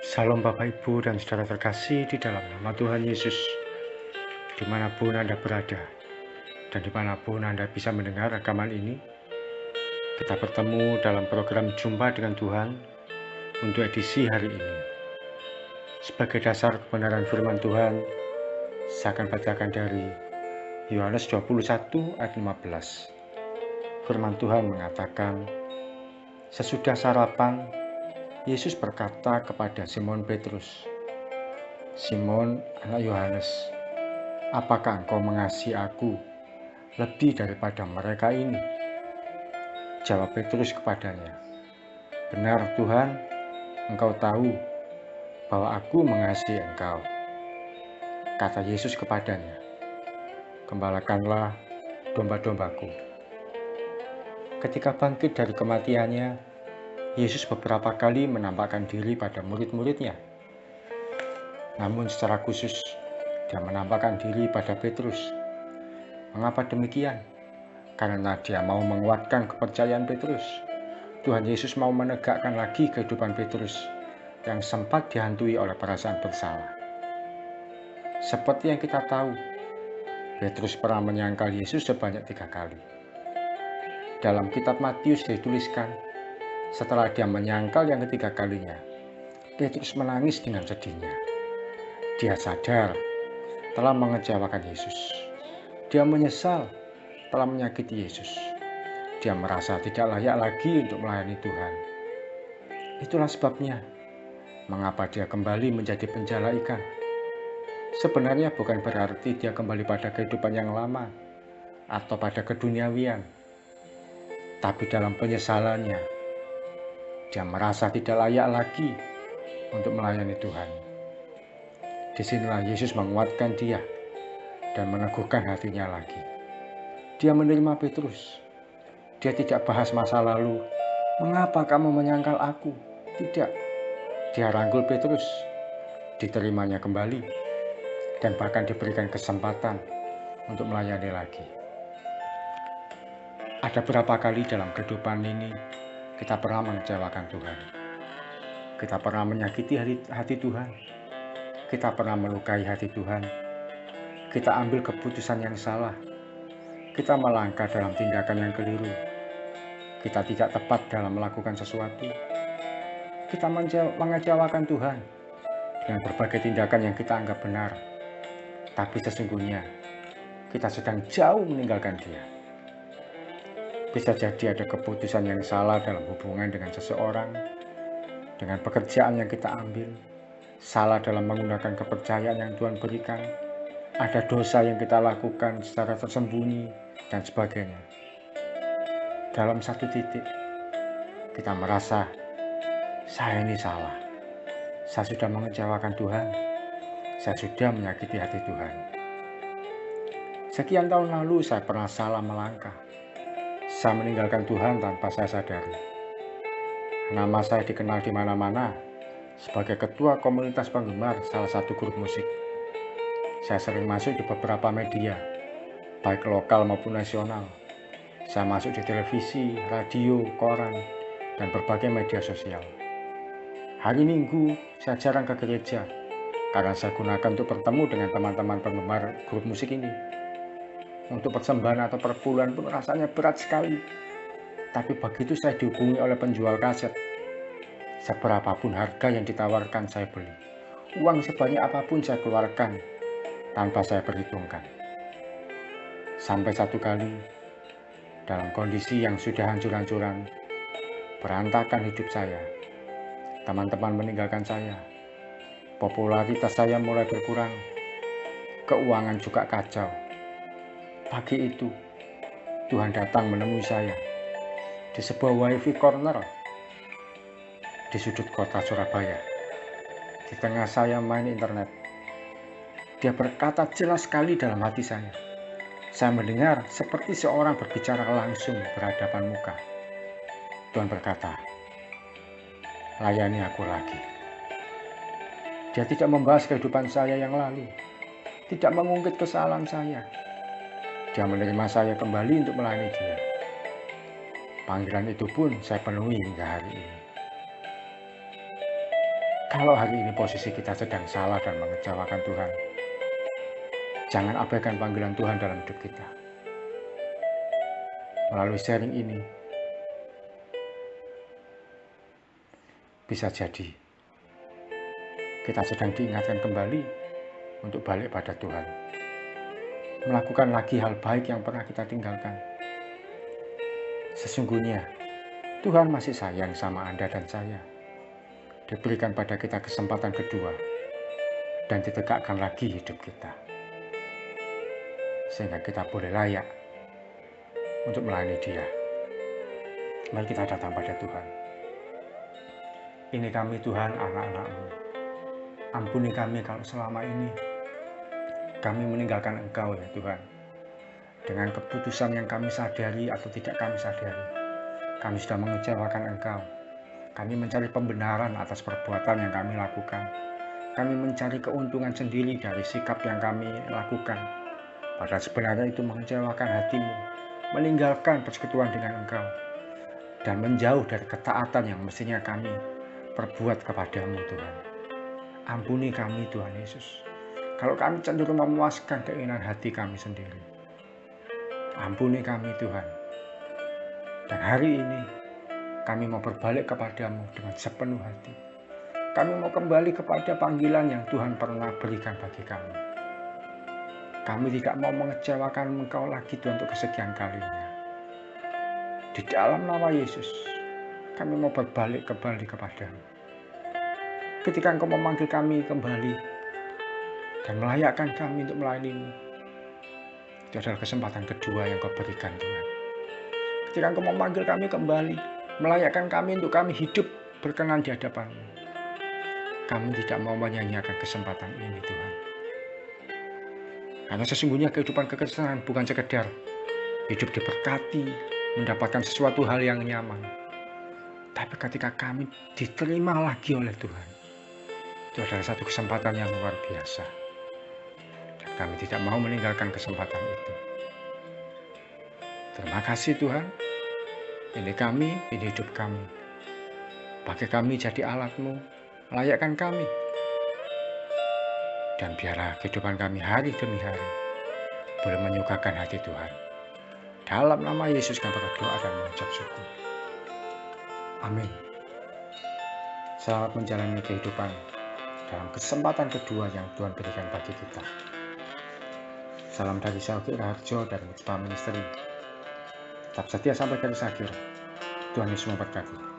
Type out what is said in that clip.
Salam Bapak Ibu dan saudara terkasih di dalam nama Tuhan Yesus. Dimanapun Anda berada dan dimanapun Anda bisa mendengar rekaman ini, kita bertemu dalam program Jumpa dengan Tuhan untuk edisi hari ini. Sebagai dasar kebenaran firman Tuhan, saya akan bacakan dari Yohanes 21 ayat 15. Firman Tuhan mengatakan, sesudah sarapan, Yesus berkata kepada Simon Petrus, "Simon, anak Yohanes, apakah engkau mengasihi aku lebih daripada mereka ini?" Jawab Petrus kepadanya, "Benar Tuhan, engkau tahu bahwa aku mengasihi engkau." Kata Yesus kepadanya, "Gembalakanlah domba-dombaku." Ketika bangkit dari kematiannya, Yesus beberapa kali menampakkan diri pada murid-muridnya. Namun secara khusus, dia menampakkan diri pada Petrus. Mengapa demikian? Karena dia mau menguatkan kepercayaan Petrus. Tuhan Yesus mau menegakkan lagi kehidupan Petrus yang sempat dihantui oleh perasaan bersalah. Seperti yang kita tahu, Petrus pernah menyangkal Yesus sebanyak 3 kali. Dalam kitab Matius dituliskan, setelah dia menyangkal yang ketiga kalinya, Petrus menangis dengan sedihnya. Dia sadar telah mengecewakan Yesus. Dia menyesal telah menyakiti Yesus. Dia merasa tidak layak lagi untuk melayani Tuhan. Itulah sebabnya mengapa dia kembali menjadi penjala ikan. Sebenarnya bukan berarti dia kembali pada kehidupan yang lama atau pada keduniawian. Tapi dalam penyesalannya, dia merasa tidak layak lagi untuk melayani Tuhan. Disinilah Yesus menguatkan dia dan meneguhkan hatinya lagi. Dia menerima Petrus. Dia tidak bahas masa lalu. "Mengapa kamu menyangkal aku?" Tidak. Dia rangkul Petrus. Diterimanya kembali dan bahkan diberikan kesempatan untuk melayani lagi. Ada berapa kali dalam kehidupan ini kita pernah mengecewakan Tuhan. Kita pernah menyakiti hati Tuhan. Kita pernah melukai hati Tuhan. Kita ambil keputusan yang salah. Kita melangkah dalam tindakan yang keliru. Kita tidak tepat dalam melakukan sesuatu. Kita mengecewakan Tuhan dengan berbagai tindakan yang kita anggap benar. Tapi sesungguhnya kita sedang jauh meninggalkan Dia. Bisa jadi ada keputusan yang salah dalam hubungan dengan seseorang, dengan pekerjaan yang kita ambil, salah dalam menggunakan kepercayaan yang Tuhan berikan, ada dosa yang kita lakukan secara tersembunyi, dan sebagainya. Dalam satu titik, kita merasa, saya ini salah. Saya sudah mengecewakan Tuhan. Saya sudah menyakiti hati Tuhan. Sekian tahun lalu saya pernah salah melangkah. Saya meninggalkan Tuhan tanpa saya sadari. Nama saya dikenal di mana-mana sebagai ketua komunitas penggemar salah satu grup musik. Saya sering masuk di beberapa media, baik lokal maupun nasional. Saya masuk di televisi, radio, koran, dan berbagai media sosial. Hari Minggu saya jarang ke gereja karena saya gunakan untuk bertemu dengan teman-teman penggemar grup musik ini. Untuk persembahan atau perpuluhan pun rasanya berat sekali. Tapi begitu saya dihubungi oleh penjual kaset, seberapapun harga yang ditawarkan saya beli. Uang sebanyak apapun saya keluarkan tanpa saya perhitungkan. Sampai satu kali, dalam kondisi yang sudah hancur-hancuran, berantakan hidup saya, teman-teman meninggalkan saya, popularitas saya mulai berkurang, keuangan juga kacau. Pagi itu, Tuhan datang menemui saya di sebuah wifi corner di sudut kota Surabaya. Di tengah saya main internet, Dia berkata jelas sekali dalam hati saya. Saya mendengar seperti seorang berbicara langsung berhadapan muka. Tuhan berkata, "Layani aku lagi." Dia tidak membahas kehidupan saya yang lalu, tidak mengungkit kesalahan saya. Dia menerima saya kembali untuk melayani Dia. Panggilan itu pun saya penuhi hingga hari ini. Kalau hari ini posisi kita sedang salah dan mengecewakan Tuhan, jangan abaikan panggilan Tuhan dalam hidup kita. Melalui sharing ini, bisa jadi kita sedang diingatkan kembali untuk balik pada Tuhan. Melakukan lagi hal baik yang pernah kita tinggalkan. Sesungguhnya, Tuhan masih sayang sama Anda dan saya. Diberikan pada kita kesempatan kedua dan ditegakkan lagi hidup kita. Sehingga kita boleh layak untuk melayani Dia. Mari kita datang pada Tuhan. Ini kami Tuhan, anak-anak-Mu. Ampuni kami kalau selama ini kami meninggalkan Engkau ya Tuhan. Dengan keputusan yang kami sadari atau tidak kami sadari, kami sudah mengecewakan Engkau. Kami mencari pembenaran atas perbuatan yang kami lakukan. Kami mencari keuntungan sendiri dari sikap yang kami lakukan. Padahal sebenarnya itu mengecewakan hati-Mu, meninggalkan persekutuan dengan Engkau, dan menjauh dari ketaatan yang mestinya kami perbuat kepada-Mu Tuhan. Ampuni kami Tuhan Yesus, kalau kami cenderung memuaskan keinginan hati kami sendiri. Ampuni kami Tuhan. Dan hari ini kami mau berbalik kepada-Mu dengan sepenuh hati. Kami mau kembali kepada panggilan yang Tuhan pernah berikan bagi kami. Kami tidak mau mengecewakan Engkau lagi Tuhan untuk kesekian kalinya. Di dalam nama Yesus, kami mau berbalik kembali kepada-Mu. Ketika Engkau memanggil kami kembali dan melayakkan kami untuk melayani-Mu, itu adalah kesempatan kedua yang Kau berikan Tuhan. Ketika Engkau memanggil kami kembali, melayakkan kami untuk kami hidup berkenan di hadapan-Mu, kami tidak mau menyanyiakan kesempatan ini Tuhan. Karena sesungguhnya kehidupan kekristenan bukan sekedar hidup diberkati, mendapatkan sesuatu hal yang nyaman. Tapi ketika kami diterima lagi oleh Tuhan, itu adalah satu kesempatan yang luar biasa. Dan kami tidak mau meninggalkan kesempatan itu. Terima kasih Tuhan. Ini kami, ini hidup kami. Pakai kami jadi alat-Mu, layakkan kami. Dan biarlah kehidupan kami hari demi hari boleh menyukakan hati Tuhan. Dalam nama Yesus kami berdoa dan mengucap syukur. Amin. Selamat menjalani kehidupan dalam kesempatan kedua yang Tuhan berikan bagi kita. Salam dari Syauqi Raharjo dan Mujibah Ministry. Tetap setia sampai garis akhir. Tuhan Yesus memberkati.